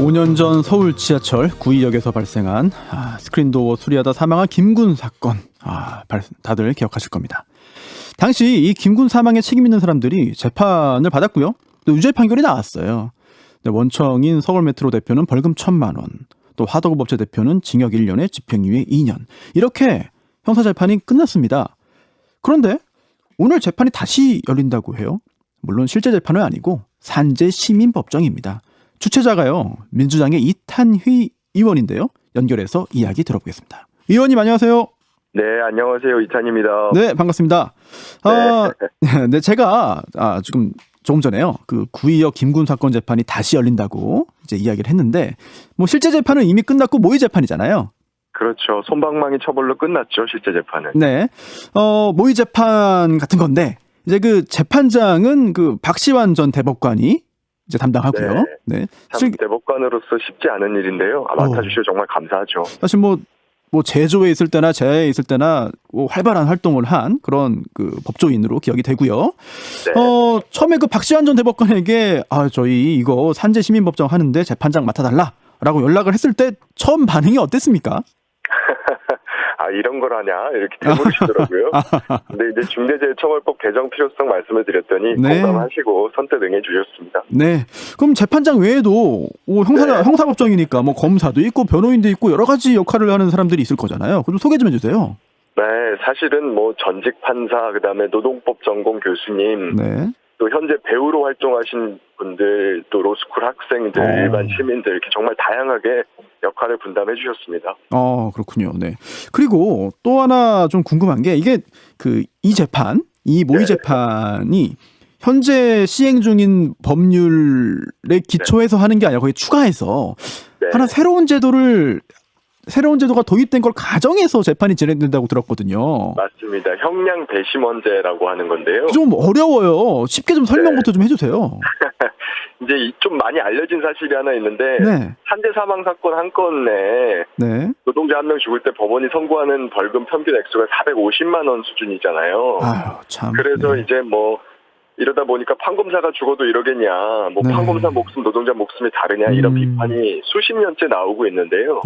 5년 전 서울 지하철 구의역에서 발생한 스크린도어 수리하다 사망한 김군 사건, 다들 기억하실 겁니다. 당시 이 김군 사망에 책임 있는 사람들이 재판을 받았고요. 또 유죄 판결이 나왔어요. 원청인 서울메트로 대표는 벌금 1,000만 원, 또 화덕업체 대표는 징역 1년에 집행유예 2년. 이렇게 형사재판이 끝났습니다. 그런데 오늘 재판이 다시 열린다고 해요. 물론 실제 재판은 아니고 산재 시민법정입니다. 주최자가요, 민주당의 이탄휘 의원인데요. 연결해서 이야기 들어보겠습니다. 의원님 안녕하세요. 네, 안녕하세요. 이탄입니다. 네, 반갑습니다. 네, 제가 지금 조금 전에요, 그 구의역 김군 사건 재판이 다시 열린다고 이제 이야기를 했는데, 뭐 실제 재판은 이미 끝났고 모의 재판이잖아요. 그렇죠. 솜방망이 처벌로 끝났죠, 실제 재판은. 네, 모의 재판 같은 건데 이제 그 재판장은 그 박시환 전 대법관이 이제 담당하고요. 네. 참 대법관으로서 쉽지 않은 일인데요. 맡아주셔서 정말 감사하죠. 사실 뭐 제조에 있을 때나 재해에 있을 때나 활발한 활동을 한 그런 그 법조인으로 기억이 되고요. 네. 처음에 그 박시환 전 대법관에게 저희 이거 산재 시민법정 하는데 재판장 맡아달라라고 연락을 했을 때 처음 반응이 어땠습니까? 이런 걸 하냐 이렇게 되물으시더라고요. 근데 이제 중대재해처벌법 개정 필요성 말씀을 드렸더니 공감하시고 선뜻 응해주셨습니다. 네. 그럼 재판장 외에도 형사법정이니까 뭐 검사도 있고 변호인도 있고 여러 가지 역할을 하는 사람들이 있을 거잖아요. 그럼 소개 좀 해주세요. 네, 사실은 뭐 전직 판사, 그다음에 노동법 전공 교수님, 또 현재 배우로 활동하신 분들, 또 로스쿨 학생들, 일반 시민들 이렇게 정말 다양하게 역할을 분담해 주셨습니다. 그렇군요. 네. 그리고 또 하나 좀 궁금한 게 이게 이 모의 재판이 현재 시행 중인 법률에 기초해서 하는 게 아니라 거기에 추가해서 하나 새로운 제도가 도입된 걸 가정해서 재판이 진행된다고 들었거든요. 맞습니다. 형량 배심원제라고 하는 건데요. 좀 어려워요. 쉽게 좀 설명부터 좀 해주세요. 이제 좀 많이 알려진 사실이 하나 있는데 산재 사망 사건 한 건 내에 노동자 한 명 죽을 때 법원이 선고하는 벌금 평균 액수가 450만 원 수준이잖아요. 참. 그래서 이제 뭐 이러다 보니까 판검사가 죽어도 이러겠냐, 뭐 판검사 목숨, 노동자 목숨이 다르냐 이런 비판이 수십 년째 나오고 있는데요.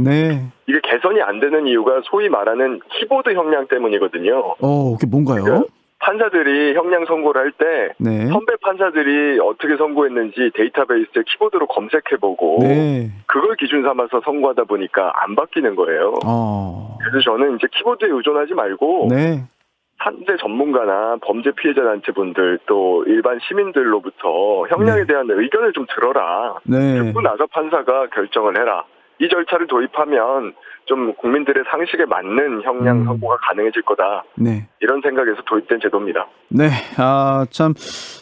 이게 개선이 안 되는 이유가 소위 말하는 키보드 형량 때문이거든요. 그게 뭔가요? 그러니까 판사들이 형량 선고를 할 때 선배 판사들이 어떻게 선고했는지 데이터베이스에 키보드로 검색해보고 그걸 기준 삼아서 선고하다 보니까 안 바뀌는 거예요. 그래서 저는 이제 키보드에 의존하지 말고 산재 전문가나 범죄 피해자 단체분들 또 일반 시민들로부터 형량에 대한 의견을 좀 들어라. 듣고 나서 판사가 결정을 해라. 이 절차를 도입하면 좀 국민들의 상식에 맞는 형량 선고가 가능해질 거다. 이런 생각에서 도입된 제도입니다. 참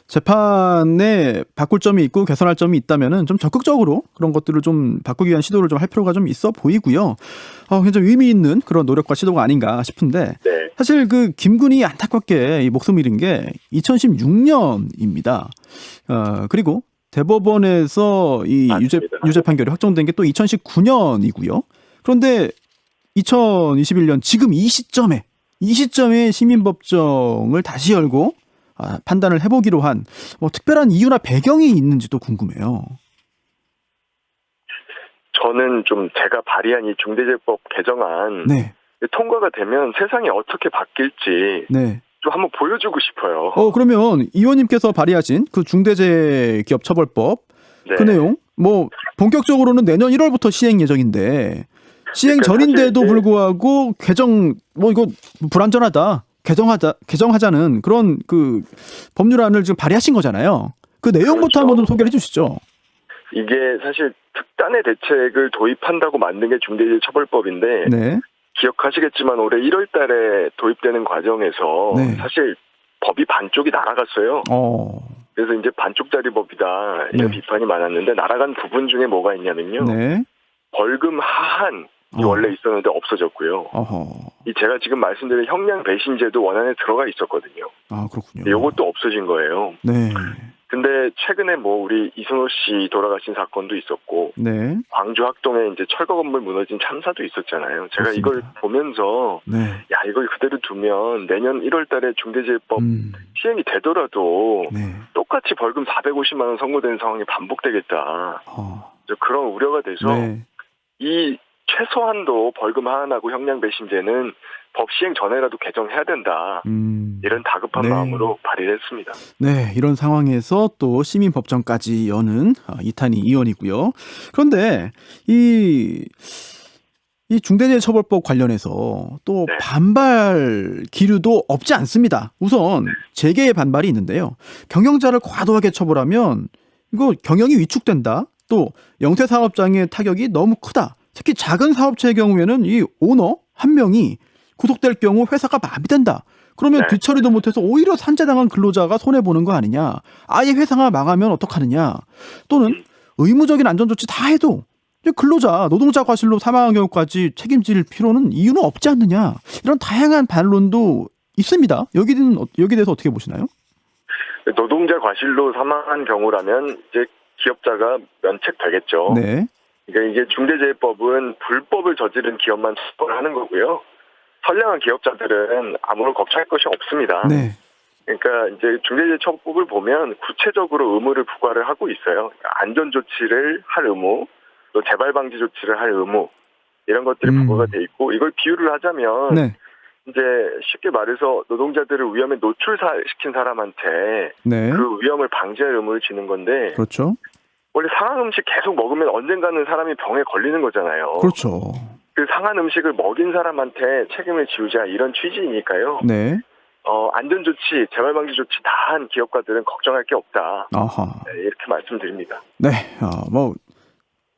재판에 바꿀 점이 있고 개선할 점이 있다면은 좀 적극적으로 그런 것들을 좀 바꾸기 위한 시도를 좀 할 필요가 좀 있어 보이고요. 굉장히 의미 있는 그런 노력과 시도가 아닌가 싶은데 사실 그 김군이 안타깝게 이 목숨을 잃은 게 2016년입니다. 그리고 대법원에서 이 유죄 판결이 확정된 게 또 2019년이고요. 그런데 2021년 지금 이 시점에 시민법정을 다시 열고 판단을 해보기로 한 특별한 이유나 배경이 있는지도 궁금해요. 저는 좀 제가 발의한 이 중대재해법 개정안 통과가 되면 세상이 어떻게 바뀔지 좀 한번 보여주고 싶어요. 그러면 의원님께서 발의하신 그 중대재해기업처벌법 그 내용 뭐 본격적으로는 내년 1월부터 시행 예정인데 시행 전인데도 불구하고 개정 이거 불완전하다 개정하자는 그런 그 법률안을 지금 발의하신 거잖아요. 그 내용부터 한번 좀 소개를 해주시죠. 이게 사실 특단의 대책을 도입한다고 만든 게 중대재해처벌법인데 기억하시겠지만 올해 1월 달에 도입되는 과정에서 사실 법이 반쪽이 날아갔어요. 그래서 이제 반쪽짜리 법이다 이런 비판이 많았는데 날아간 부분 중에 뭐가 있냐면요. 벌금 하한이 원래 있었는데 없어졌고요. 제가 지금 말씀드린 형량 배신제도 원안에 들어가 있었거든요. 그렇군요. 이것도 없어진 거예요. 근데 최근에 뭐 우리 이순호 씨 돌아가신 사건도 있었고 광주 학동에 이제 철거 건물 무너진 참사도 있었잖아요. 제가 이걸 보면서 이걸 그대로 두면 내년 1월 달에 중대재해법 시행이 되더라도 똑같이 벌금 450만 원 선고되는 상황이 반복되겠다. 그런 우려가 돼서 이 최소한도 벌금 하한하고 형량 배심제는 법 시행 전에라도 개정해야 된다. 이런 다급한 마음으로 발의를 했습니다. 네, 이런 상황에서 또 시민법정까지 여는 이탄희 의원이고요. 그런데 이 중대재해처벌법 관련해서 또 반발 기류도 없지 않습니다. 우선 재계의 반발이 있는데요. 경영자를 과도하게 처벌하면 이거 경영이 위축된다. 또 영세사업장의 타격이 너무 크다. 특히 작은 사업체의 경우에는 이 오너 한 명이 구속될 경우 회사가 마비된다. 그러면 뒤처리도 못해서 오히려 산재당한 근로자가 손해보는 거 아니냐. 아예 회사가 망하면 어떡하느냐. 또는 의무적인 안전조치 다 해도 근로자, 노동자 과실로 사망한 경우까지 책임질 필요는 이유는 없지 않느냐. 이런 다양한 반론도 있습니다. 여기에 대해서 어떻게 보시나요? 노동자 과실로 사망한 경우라면 이제 기업자가 면책되겠죠. 네. 그러니까 이게 중대재해법은 불법을 저지른 기업만 처벌을 하는 거고요. 선량한 기업자들은 아무런 걱정할 것이 없습니다. 네. 그러니까 이제 중대재해처벌법을 보면 구체적으로 의무를 부과를 하고 있어요. 그러니까 안전조치를 할 의무, 또 재발방지 조치를 할 의무 이런 것들이 부과가 돼 있고 이걸 비유를 하자면 이제 쉽게 말해서 노동자들을 위험에 노출시킨 사람한테 그 위험을 방지할 의무를 지는 건데 그렇죠. 원래 상한 음식 계속 먹으면 언젠가는 사람이 병에 걸리는 거잖아요. 그렇죠. 그 상한 음식을 먹인 사람한테 책임을 지우자 이런 취지이니까요. 네. 안전조치, 재발방지 조치 다 한 기업가들은 걱정할 게 없다. 아하. 네, 이렇게 말씀드립니다. 네.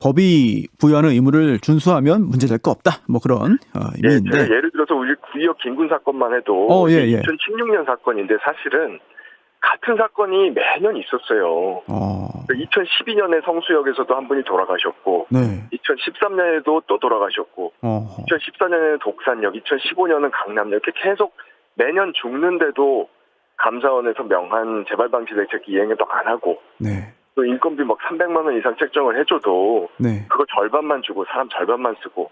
법이 부여하는 의무를 준수하면 문제될 거 없다. 그런 의미인데. 예를 들어서 우리 구의역 김군 사건만 해도 2016년 사건인데 사실은 같은 사건이 매년 있었어요. 2012년에 성수역에서도 한 분이 돌아가셨고 2013년에도 또 돌아가셨고 2014년에는 독산역, 2015년은 강남역 이렇게 계속 매년 죽는데도 감사원에서 명한 재발방지 대책 이행도 안 하고 또 인건비 300만 원 이상 책정을 해줘도 그거 절반만 주고 사람 절반만 쓰고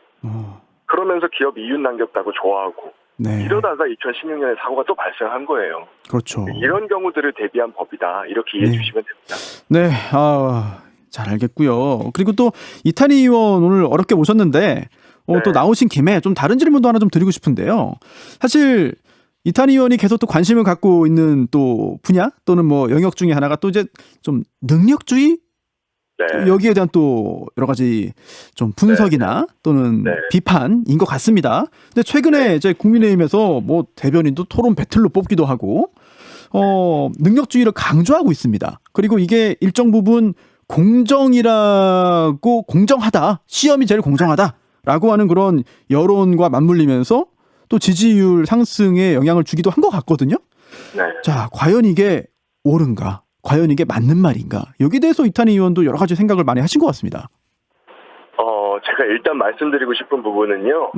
그러면서 기업 이윤 남겼다고 좋아하고 이러다가 2016년에 사고가 또 발생한 거예요. 그렇죠. 이런 경우들을 대비한 법이다. 이렇게 이해해 주시면 됩니다. 네, 잘 알겠고요. 그리고 또 이탄희 의원 오늘 어렵게 모셨는데 또 나오신 김에 좀 다른 질문도 하나 좀 드리고 싶은데요. 사실 이탄희 의원이 계속 또 관심을 갖고 있는 또 분야 또는 영역 중에 하나가 또 이제 좀 능력주의 여기에 대한 또 여러 가지 좀 분석이나 또는 비판인 것 같습니다. 근데 최근에 이제 국민의힘에서 대변인도 토론 배틀로 뽑기도 하고 능력주의를 강조하고 있습니다. 그리고 이게 일정 부분 공정하다, 시험이 제일 공정하다라고 하는 그런 여론과 맞물리면서 또 지지율 상승에 영향을 주기도 한 것 같거든요. 자, 과연 이게 옳은가? 과연 이게 맞는 말인가? 여기에 대해서 이탄희 의원도 여러 가지 생각을 많이 하신 것 같습니다. 제가 일단 말씀드리고 싶은 부분은요.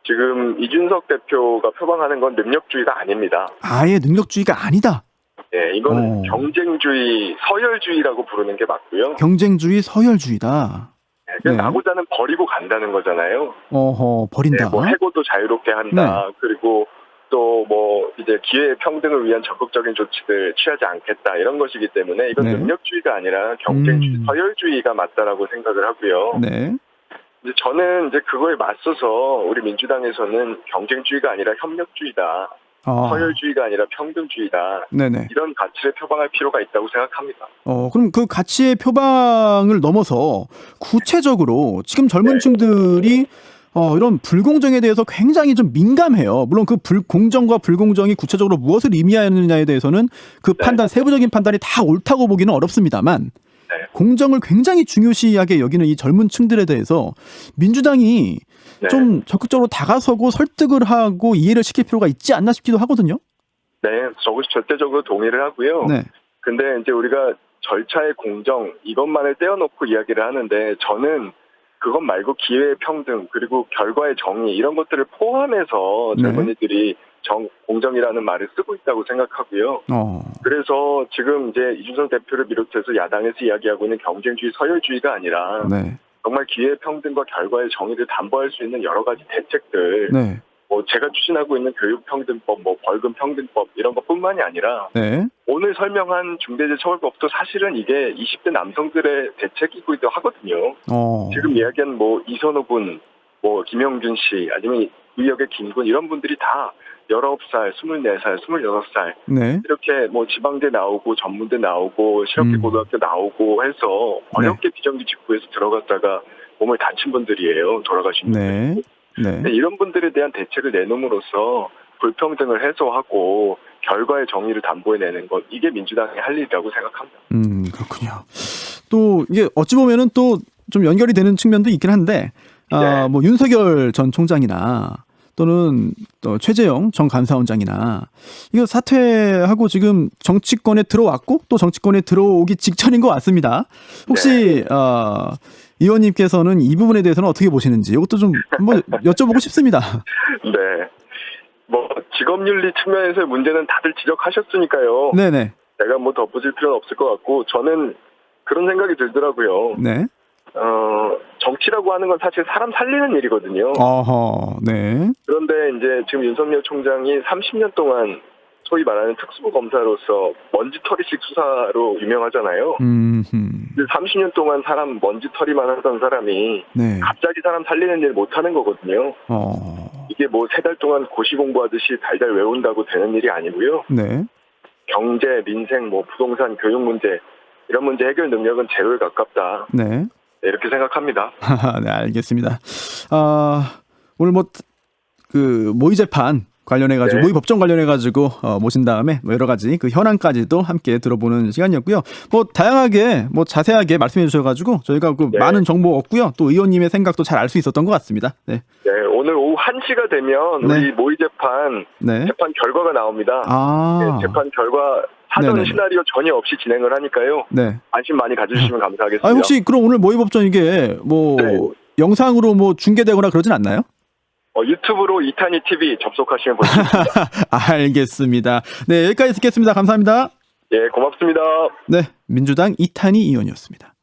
지금 이준석 대표가 표방하는 건 능력주의가 아닙니다. 아예 능력주의가 아니다. 네, 이건 경쟁주의, 서열주의라고 부르는 게 맞고요. 경쟁주의, 서열주의다. 나고자는 버리고 간다는 거잖아요. 버린다. 해고도 자유롭게 한다. 그리고 또 이제 기회 평등을 위한 적극적인 조치를 취하지 않겠다 이런 것이기 때문에 이건 능력주의가 아니라 경쟁주의, 서열주의가 맞다라고 생각을 하고요. 이제 저는 이제 그거에 맞서서 우리 민주당에서는 경쟁주의가 아니라 협력주의다. 서열주의가 아니라 평등주의다. 이런 가치를 표방할 필요가 있다고 생각합니다. 그럼 그 가치의 표방을 넘어서 구체적으로 지금 젊은 층들이 이런 불공정에 대해서 굉장히 좀 민감해요. 물론 그 공정과 불공정이 구체적으로 무엇을 의미하느냐에 대해서는 그 판단, 세부적인 판단이 다 옳다고 보기는 어렵습니다만 공정을 굉장히 중요시하게 여기는 이 젊은 층들에 대해서 민주당이 좀 적극적으로 다가서고 설득을 하고 이해를 시킬 필요가 있지 않나 싶기도 하거든요. 저것이 절대적으로 동의를 하고요. 근데 이제 우리가 절차의 공정 이것만을 떼어놓고 이야기를 하는데 저는 그것 말고 기회의 평등 그리고 결과의 정의 이런 것들을 포함해서 젊은이들이 공정이라는 말을 쓰고 있다고 생각하고요. 그래서 지금 이제 이준석 대표를 비롯해서 야당에서 이야기하고 있는 경쟁주의, 서열주의가 아니라 정말 기회의 평등과 결과의 정의를 담보할 수 있는 여러 가지 대책들 뭐 제가 추진하고 있는 교육평등법, 뭐 벌금평등법 이런 것뿐만이 아니라 네. 오늘 설명한 중대재해처벌법도 사실은 이게 20대 남성들의 대책이기도 하거든요. 지금 이야기한 뭐 이선호 군, 뭐 김영준 씨, 아니면 이역의 김군 이런 분들이 다 19살, 24살, 26살 네. 이렇게 뭐 지방대 나오고 전문대 나오고 실업계 고등학교 나오고 해서 어렵게 비정규 직구에서 들어갔다가 몸을 다친 분들이에요. 돌아가신 분들. 네. 이런 분들에 대한 대책을 내놓음으로써 불평등을 해소하고 결과의 정의를 담보해내는 것, 이게 민주당이 할 일이라고 생각합니다. 그렇군요. 또 이게 어찌 보면은 또 좀 연결이 되는 측면도 있긴 한데 뭐 윤석열 전 총장이나 또는 또 최재형 전 감사원장이나 이거 사퇴하고 지금 정치권에 들어왔고 또 정치권에 들어오기 직전인 것 같습니다. 혹시 의원님께서는 이 부분에 대해서는 어떻게 보시는지 이것도 좀 한번 여쭤보고 싶습니다. 네. 뭐 직업윤리 측면에서의 문제는 다들 지적하셨으니까요. 네네. 제가 뭐 덧붙일 필요는 없을 것 같고 저는 그런 생각이 들더라고요. 네. 정치라고 하는 건 사실 사람 살리는 일이거든요. 네. 그런데 이제 지금 윤석열 총장이 30년 동안 소위 말하는 특수부 검사로서 먼지털이식 수사로 유명하잖아요. 30년 동안 사람 먼지털이만 하던 사람이 갑자기 사람 살리는 일 못하는 거거든요. 이게 뭐 3달 동안 고시 공부하듯이 달달 외운다고 되는 일이 아니고요. 네. 경제, 민생, 뭐 부동산, 교육 문제 이런 문제 해결 능력은 제로에 가깝다. 네. 이렇게 생각합니다. 네, 알겠습니다. 오늘 모의 재판 관련해가지고 모의 법정 관련해가지고 모신 다음에 여러 가지 그 현안까지도 함께 들어보는 시간이었고요. 뭐 다양하게 뭐 자세하게 말씀해 주셔가지고 저희가 많은 정보 얻고요. 또 의원님의 생각도 잘 알 수 있었던 것 같습니다. 네. 네, 오늘 오후 1시가 되면 우리 모의 재판 재판 결과가 나옵니다. 재판 결과 사전 시나리오 전혀 없이 진행을 하니까요. 관심 많이 가져주시면 감사하겠습니다. 혹시 그럼 오늘 모의 법정 이게 영상으로 중계되거나 그러진 않나요? 유튜브로 이탄희 TV 접속하시면 볼 수 있습니다. 알겠습니다. 네, 여기까지 듣겠습니다. 감사합니다. 예, 고맙습니다. 네, 민주당 이탄희 의원이었습니다.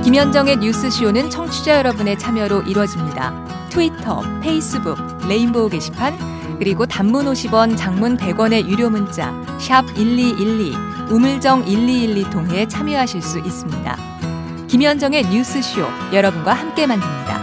김현정의 뉴스쇼는 청취자 여러분의 참여로 이루어집니다. 트위터, 페이스북, 레인보우 게시판, 그리고 단문 50원, 장문 100원의 유료 문자 샵 1212, 우물정 1212 통해 참여하실 수 있습니다. 김현정의 뉴스쇼, 여러분과 함께 만듭니다.